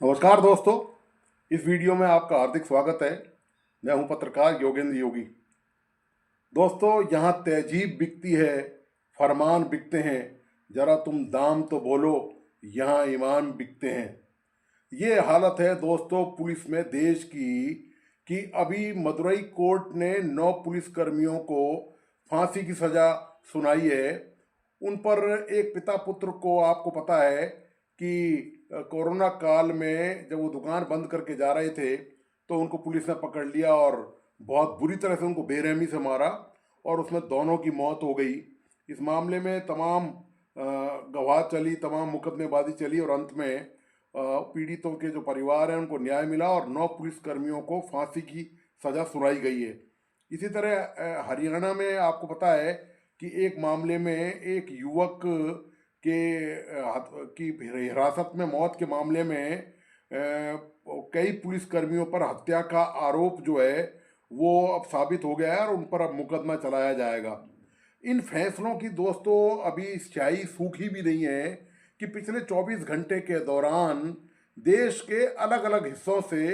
नमस्कार दोस्तों। इस वीडियो में आपका हार्दिक स्वागत है। मैं हूं पत्रकार योगेंद्र योगी। दोस्तों, यहाँ तहजीब बिकती है, फरमान बिकते हैं, जरा तुम दाम तो बोलो, यहाँ ईमान बिकते हैं। ये हालत है दोस्तों पुलिस में देश की कि अभी मदुरई कोर्ट ने 9 पुलिसकर्मियों को फांसी की सज़ा सुनाई है। उन पर एक पिता पुत्र को, आपको पता है कि कोरोना काल में जब वो दुकान बंद करके जा रहे थे तो उनको पुलिस ने पकड़ लिया और बहुत बुरी तरह से उनको बेरहमी से मारा और उसमें दोनों की मौत हो गई। इस मामले में तमाम गवाह चली, तमाम मुकदमेबाजी चली और अंत में पीड़ितों के जो परिवार हैं उनको न्याय मिला और 9 पुलिसकर्मियों को फांसी की सज़ा सुनाई गई है। इसी तरह हरियाणा में आपको पता है कि एक मामले में एक युवक के की हिरासत में मौत के मामले में कई पुलिसकर्मियों पर हत्या का आरोप जो है वो अब साबित हो गया है और उन पर अब मुकदमा चलाया जाएगा। इन फैसलों की दोस्तों अभी स्याही सूखी भी नहीं है कि पिछले 24 घंटे के दौरान देश के अलग अलग हिस्सों से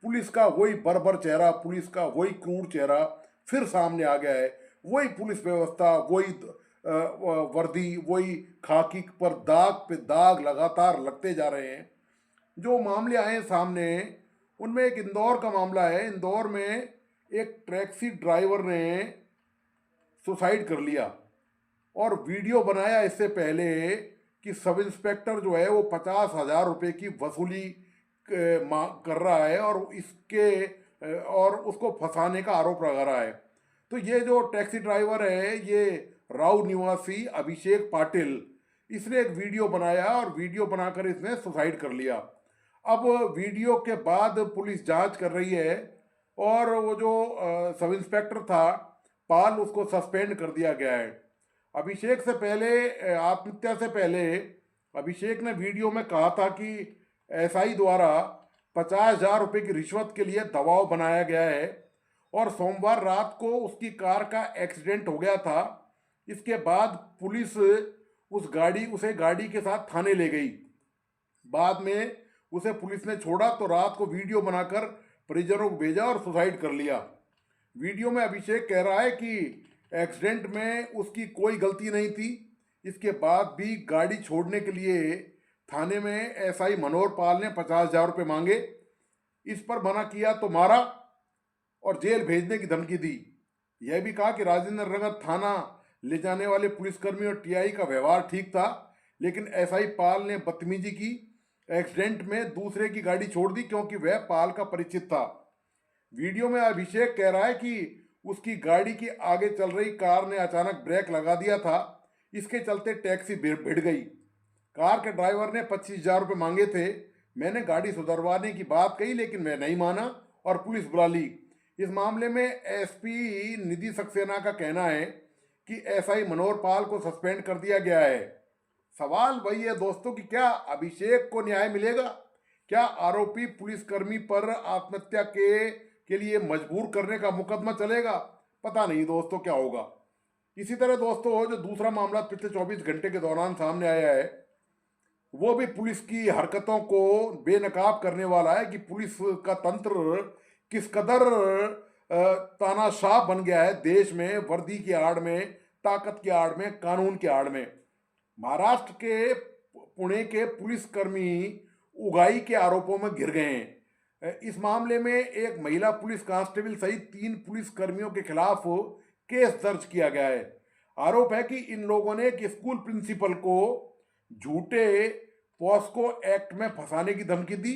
पुलिस का वही बर्बर चेहरा, पुलिस का वही क्रूर चेहरा फिर सामने आ गया है। वही पुलिस व्यवस्था, वही वर्दी, वही खाकी पर दाग पे दाग लगातार लगते जा रहे हैं। जो मामले आए सामने उनमें एक इंदौर का मामला है। इंदौर में एक टैक्सी ड्राइवर ने सुसाइड कर लिया और वीडियो बनाया इससे पहले कि सब इंस्पेक्टर जो है वो 50,000 रुपये की वसूली कर रहा है और और उसको फंसाने का आरोप लगा रहा है। तो ये जो टैक्सी ड्राइवर है, ये राव निवासी अभिषेक पाटिल, इसने एक वीडियो बनाया और वीडियो बनाकर इसने सुसाइड कर लिया। अब वीडियो के बाद पुलिस जांच कर रही है और वो जो सब इंस्पेक्टर था पाल, उसको सस्पेंड कर दिया गया है। अभिषेक से पहले, आत्महत्या से पहले अभिषेक ने वीडियो में कहा था कि एसआई द्वारा 50,000 रुपये की रिश्वत के लिए दबाव बनाया गया है और सोमवार रात को उसकी कार का एक्सीडेंट हो गया था। इसके बाद पुलिस उसे गाड़ी के साथ थाने ले गई। बाद में उसे पुलिस ने छोड़ा तो रात को वीडियो बनाकर परिजनों को भेजा और सुसाइड कर लिया। वीडियो में अभिषेक कह रहा है कि एक्सीडेंट में उसकी कोई गलती नहीं थी। इसके बाद भी गाड़ी छोड़ने के लिए थाने में एसआई मनोहर पाल ने 50,000 रुपये मांगे। इस पर मना किया तो मारा और जेल भेजने की धमकी दी। यह भी कहा कि राजेंद्र नगर थाना ले जाने वाले पुलिसकर्मी और टीआई का व्यवहार ठीक था, लेकिन एसआई पाल ने बदतमीजी की। एक्सीडेंट में दूसरे की गाड़ी छोड़ दी क्योंकि वह पाल का परिचित था। वीडियो में अभिषेक कह रहा है कि उसकी गाड़ी की आगे चल रही कार ने अचानक ब्रेक लगा दिया था, इसके चलते टैक्सी भिड़ गई। कार के ड्राइवर ने 25,000 रुपये मांगे थे। मैंने गाड़ी सुधरवाने की बात कही लेकिन मैं नहीं माना और पुलिस बुला ली। इस मामले में एसपी निधि सक्सेना का कहना है कि एसआई मनोहर पाल को सस्पेंड कर दिया गया है। सवाल वही है दोस्तों कि क्या अभिषेक को न्याय मिलेगा? क्या आरोपी पुलिसकर्मी पर आत्महत्या के लिए मजबूर करने का मुकदमा चलेगा? पता नहीं दोस्तों क्या होगा। इसी तरह दोस्तों जो दूसरा मामला पिछले 24 घंटे के दौरान सामने आया है वो भी पुलिस की हरकतों को बेनकाब करने वाला है कि पुलिस का तंत्र किस कदर तानाशाह बन गया है देश में, वर्दी की आड़ में, ताकत की आड़ में, कानून की आड़ में। महाराष्ट्र के पुणे के पुलिसकर्मी उगाई के आरोपों में घिर गए हैं। इस मामले में एक महिला पुलिस कांस्टेबल सहित 3 पुलिसकर्मियों के खिलाफ केस दर्ज किया गया है। आरोप है कि इन लोगों ने एक स्कूल प्रिंसिपल को झूठे पॉस्को एक्ट में फंसाने की धमकी दी,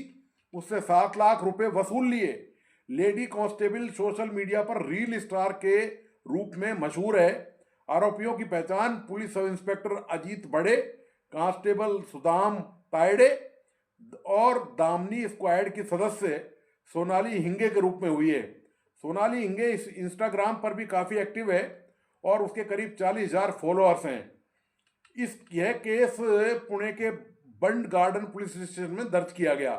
उससे 7 लाख रुपए वसूल लिए। लेडी कांस्टेबल सोशल मीडिया पर रील स्टार के रूप में मशहूर है। आरोपियों की पहचान पुलिस सब इंस्पेक्टर अजीत बड़े, कांस्टेबल सुदाम तायडे और दामनी स्क्वाड की सदस्य सोनाली हिंगे के रूप में हुई है। सोनाली हिंगे इस इंस्टाग्राम पर भी काफ़ी एक्टिव है और उसके करीब 40,000 फॉलोअर्स हैं। यह केस पुणे के बंड गार्डन पुलिस स्टेशन में दर्ज किया गया।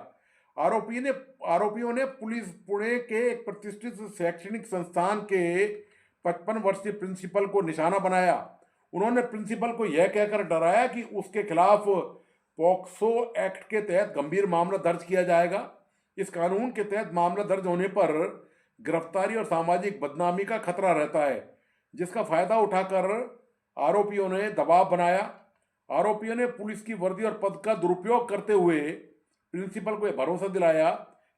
आरोपियों ने पुलिस पुणे के एक प्रतिष्ठित शैक्षणिक संस्थान के 55 वर्षीय प्रिंसिपल को निशाना बनाया। उन्होंने प्रिंसिपल को यह कहकर डराया कि उसके खिलाफ पॉक्सो एक्ट के तहत गंभीर मामला दर्ज किया जाएगा। इस कानून के तहत मामला दर्ज होने पर गिरफ्तारी और सामाजिक बदनामी का खतरा रहता है, जिसका फायदा उठाकर आरोपियों ने दबाव बनाया। आरोपियों ने पुलिस की वर्दी और पद का दुरुपयोग करते हुए प्रिंसिपल को यह भरोसा दिलाया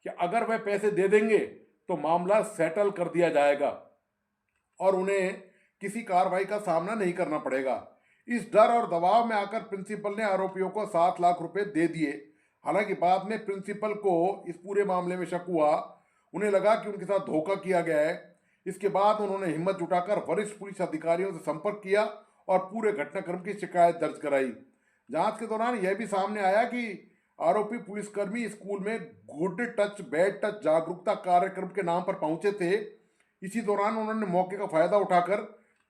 कि अगर वह पैसे दे देंगे तो मामला सेटल कर दिया जाएगा और उन्हें किसी कार्रवाई का सामना नहीं करना पड़ेगा। इस डर और दबाव में आकर प्रिंसिपल ने आरोपियों को 7 लाख रुपए दे दिए। हालांकि बाद में प्रिंसिपल को इस पूरे मामले में शक हुआ। उन्हें लगा कि उनके साथ धोखा किया गया है। इसके बाद उन्होंने हिम्मत जुटाकर वरिष्ठ पुलिस अधिकारियों से संपर्क किया और पूरे घटनाक्रम की शिकायत दर्ज कराई। जांच के दौरान यह भी सामने आया कि आरोपी पुलिसकर्मी स्कूल में गुड टच बैड टच जागरूकता कार्यक्रम के नाम पर पहुंचे थे। इसी दौरान उन्होंने मौके का फायदा उठाकर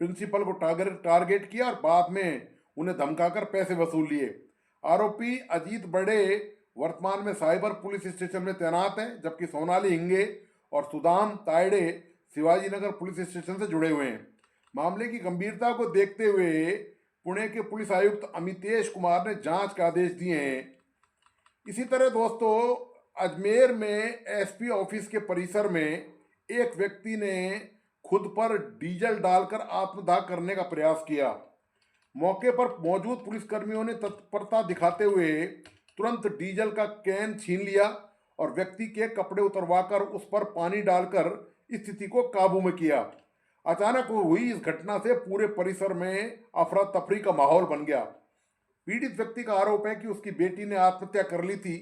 प्रिंसिपल को टारगेट किया और बाद में उन्हें धमकाकर पैसे वसूल लिए। आरोपी अजीत बड़े वर्तमान में साइबर पुलिस स्टेशन में तैनात हैं, जबकि सोनाली हिंगे और सुदाम तायडे शिवाजी नगर पुलिस स्टेशन से जुड़े हुए हैं। मामले की गंभीरता को देखते हुए पुणे के पुलिस आयुक्त अमितेश कुमार ने जांच के आदेश दिए हैं। इसी तरह दोस्तों, अजमेर में एसपी ऑफिस के परिसर में एक व्यक्ति ने खुद पर डीजल डालकर आत्मदाह करने का प्रयास किया। मौके पर मौजूद पुलिसकर्मियों ने तत्परता दिखाते हुए तुरंत डीजल का कैन छीन लिया और व्यक्ति के कपड़े उतरवाकर उस पर पानी डालकर स्थिति को काबू में किया। अचानक हुई इस घटना से पूरे परिसर में अफरा तफरी का माहौल बन गया। पीड़ित व्यक्ति का आरोप है कि उसकी बेटी ने आत्महत्या कर ली थी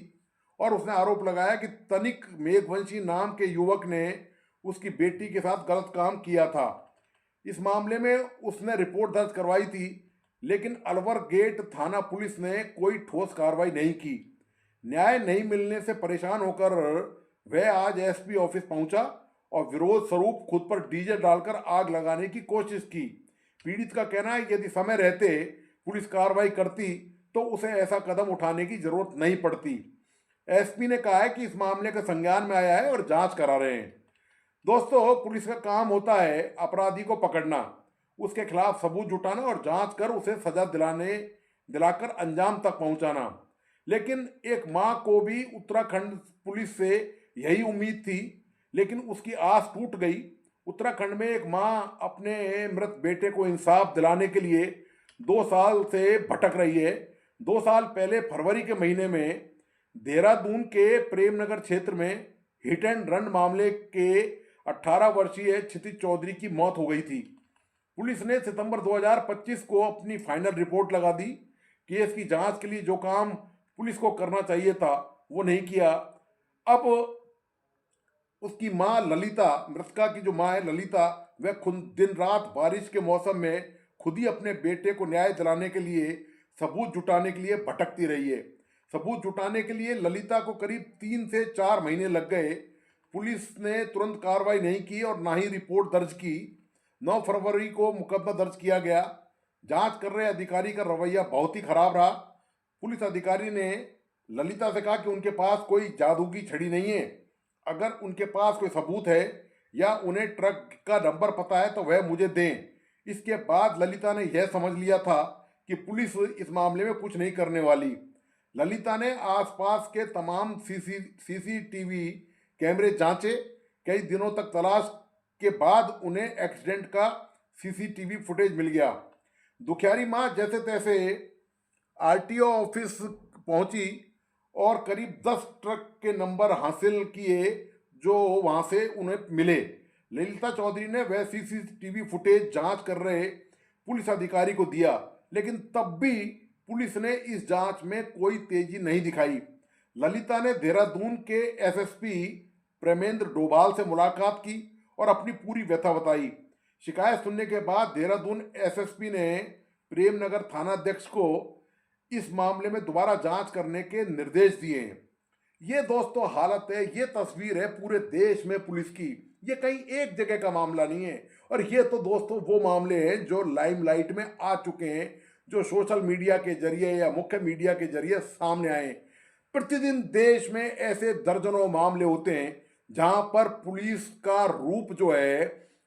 और उसने आरोप लगाया कि तनिक मेघवंशी नाम के युवक ने उसकी बेटी के साथ गलत काम किया था। इस मामले में उसने रिपोर्ट दर्ज करवाई थी, लेकिन अलवर गेट थाना पुलिस ने कोई ठोस कार्रवाई नहीं की। न्याय नहीं मिलने से परेशान होकर वह आज एसपी ऑफिस पहुंचा और विरोध स्वरूप खुद पर डीजल डालकर आग लगाने की कोशिश की। पीड़ित का कहना है कि यदि समय रहते पुलिस कार्रवाई करती तो उसे ऐसा कदम उठाने की जरूरत नहीं पड़ती। एसपी ने कहा है कि इस मामले का संज्ञान में आया है और जांच करा रहे हैं। दोस्तों, पुलिस का काम होता है अपराधी को पकड़ना, उसके खिलाफ सबूत जुटाना और जांच कर उसे सजा दिलाकर अंजाम तक पहुंचाना। लेकिन एक मां को भी उत्तराखंड पुलिस से यही उम्मीद थी, लेकिन उसकी आस टूट गई। उत्तराखंड में एक मां अपने मृत बेटे को इंसाफ दिलाने के लिए 2 साल से भटक रही है। 2 साल पहले फरवरी के महीने में देहरादून के प्रेमनगर क्षेत्र में हिट एंड रन मामले के 18 वर्षीय क्षितिज चौधरी की मौत हो गई थी। पुलिस ने सितंबर 2025 को अपनी फाइनल रिपोर्ट लगा दी। केस की जांच के लिए जो काम पुलिस को करना चाहिए था वो नहीं किया। अब उसकी मां ललिता, मृतका की जो मां है ललिता, वह खुद दिन रात बारिश के मौसम में खुद ही अपने बेटे को न्याय दिलाने के लिए सबूत जुटाने के लिए भटकती रही है। सबूत जुटाने के लिए ललिता को करीब 3 से 4 महीने लग गए। पुलिस ने तुरंत कार्रवाई नहीं की और ना ही रिपोर्ट दर्ज की। 9 फरवरी को मुकदमा दर्ज किया गया। जांच कर रहे अधिकारी का रवैया बहुत ही खराब रहा। पुलिस अधिकारी ने ललिता से कहा कि उनके पास कोई जादू की छड़ी नहीं है, अगर उनके पास कोई सबूत है या उन्हें ट्रक का नंबर पता है तो वह मुझे दें। इसके बाद ललिता ने यह समझ लिया था कि पुलिस इस मामले में कुछ नहीं करने वाली। ललिता ने आसपास के तमाम सीसीटीवी कैमरे जांचे। कई दिनों तक तलाश के बाद उन्हें एक्सीडेंट का सीसीटीवी फुटेज मिल गया। दुखियारी मां जैसे तैसे आरटीओ ऑफिस पहुंची और करीब 10 ट्रक के नंबर हासिल किए जो वहां से उन्हें मिले। ललिता चौधरी ने वह सीसीटीवी फुटेज जांच कर रहे पुलिस अधिकारी को दिया, लेकिन तब भी पुलिस ने इस जांच में कोई तेजी नहीं दिखाई। ललिता ने देहरादून के एसएसपी प्रेमेंद्र डोभाल से मुलाकात की और अपनी पूरी व्यथा बताई। शिकायत सुनने के बाद देहरादून एसएसपी ने प्रेमनगर थानाध्यक्ष को इस मामले में दोबारा जांच करने के निर्देश दिए हैं। ये दोस्तों हालत है, ये तस्वीर है पूरे देश में पुलिस की। ये कहीं एक जगह का मामला नहीं है। और ये तो दोस्तों वो मामले हैं जो लाइमलाइट में आ चुके हैं, जो सोशल मीडिया के जरिए या मुख्य मीडिया के जरिए सामने आए। प्रतिदिन देश में ऐसे दर्जनों मामले होते हैं जहां पर पुलिस का रूप जो है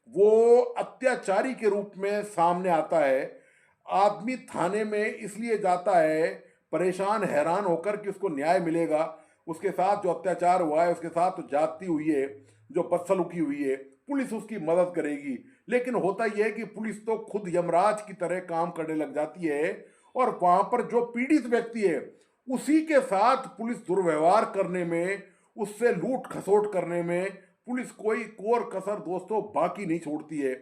वो अत्याचारी के रूप में सामने आता है। आदमी थाने में इसलिए जाता है, परेशान हैरान होकर कि उसको न्याय मिलेगा, उसके साथ जो अत्याचार हुआ है, उसके साथ जो जाति हुई है, जो बदसलूकी हुई है, पुलिस उसकी मदद करेगी। लेकिन होता यह है कि पुलिस तो खुद यमराज की तरह काम करने लग जाती है और वहां पर जो पीड़ित व्यक्ति है उसी के साथ पुलिस दुर्व्यवहार करने में, उससे लूट खसोट करने में पुलिस कोई कोर कसर दोस्तों बाकी नहीं छोड़ती है।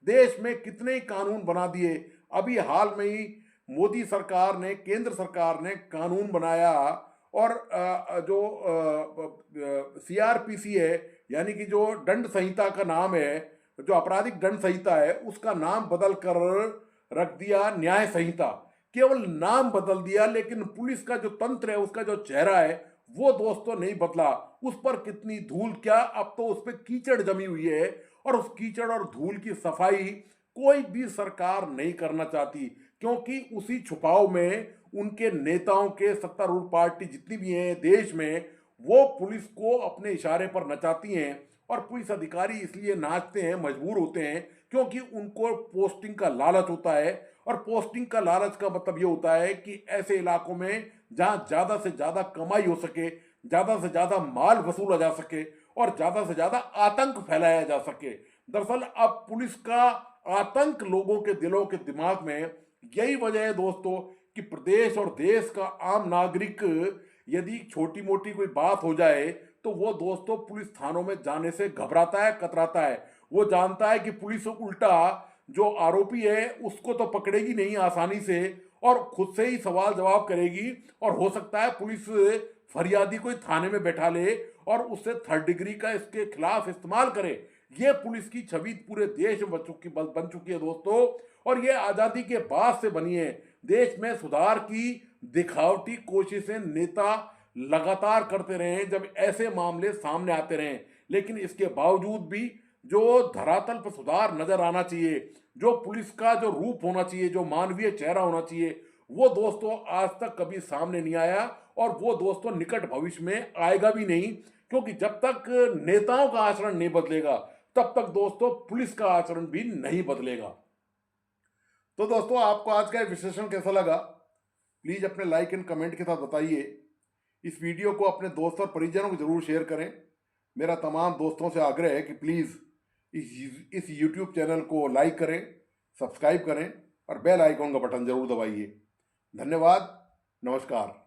देश में कितने ही कानून बना दिए। अभी हाल में ही मोदी सरकार ने, केंद्र सरकार ने कानून बनाया और जो सीआरपीसी है, यानी कि जो दंड संहिता का नाम है, जो आपराधिक दंड संहिता है, उसका नाम बदल कर रख दिया न्याय संहिता। केवल नाम बदल दिया, लेकिन पुलिस का जो तंत्र है, उसका जो चेहरा है, वो दोस्तों नहीं बदला। उस पर कितनी धूल, क्या अब तो उस पर कीचड़ जमी हुई है और उस कीचड़ और धूल की सफाई कोई भी सरकार नहीं करना चाहती, क्योंकि उसी छुपाव में उनके नेताओं के सत्तारूढ़ पार्टी जितनी भी हैं देश में, वो पुलिस को अपने इशारे पर नचाती हैं। और पुलिस अधिकारी इसलिए नाचते हैं, मजबूर होते हैं, क्योंकि उनको पोस्टिंग का लालच होता है। और पोस्टिंग का लालच का मतलब ये होता है कि ऐसे इलाकों में जहां ज्यादा से ज्यादा कमाई हो सके, ज्यादा से ज्यादा माल वसूला जा सके और ज्यादा से ज्यादा आतंक फैलाया जा सके। दरअसल अब पुलिस का आतंक लोगों के दिलों के दिमाग में, यही वजह है दोस्तों कि प्रदेश और देश का आम नागरिक यदि छोटी मोटी कोई बात हो जाए तो वो दोस्तों पुलिस थानों में जाने से घबराता है, कतराता है। वो जानता है कि पुलिस उल्टा जो आरोपी है उसको तो पकड़ेगी नहीं आसानी से और खुद से ही सवाल जवाब करेगी, और हो सकता है पुलिस फरियादी को थाने में बैठा ले और उससे थर्ड डिग्री का इसके खिलाफ इस्तेमाल करे। ये पुलिस की छवि पूरे देश में बन चुकी है दोस्तों, और ये आजादी के बाद से बनी है। देश में सुधार की दिखावटी कोशिशें नेता लगातार करते रहे जब ऐसे मामले सामने आते रहे, लेकिन इसके बावजूद भी जो धरातल पर सुधार नजर आना चाहिए, जो पुलिस का जो रूप होना चाहिए, जो मानवीय चेहरा होना चाहिए, वो दोस्तों आज तक कभी सामने नहीं आया और वो दोस्तों निकट भविष्य में आएगा भी नहीं। क्योंकि जब तक नेताओं का आचरण नहीं बदलेगा तब तक दोस्तों पुलिस का आचरण भी नहीं बदलेगा। तो दोस्तों आपको आज का विश्लेषण कैसा लगा, प्लीज अपने लाइक एंड कमेंट के साथ बताइए। इस वीडियो को अपने दोस्तों और परिजनों को जरूर शेयर करें। मेरा तमाम दोस्तों से आग्रह है कि प्लीज़ इस YouTube चैनल को लाइक करें, सब्सक्राइब करें और बेल आइकॉन का बटन जरूर दबाइए। धन्यवाद, नमस्कार।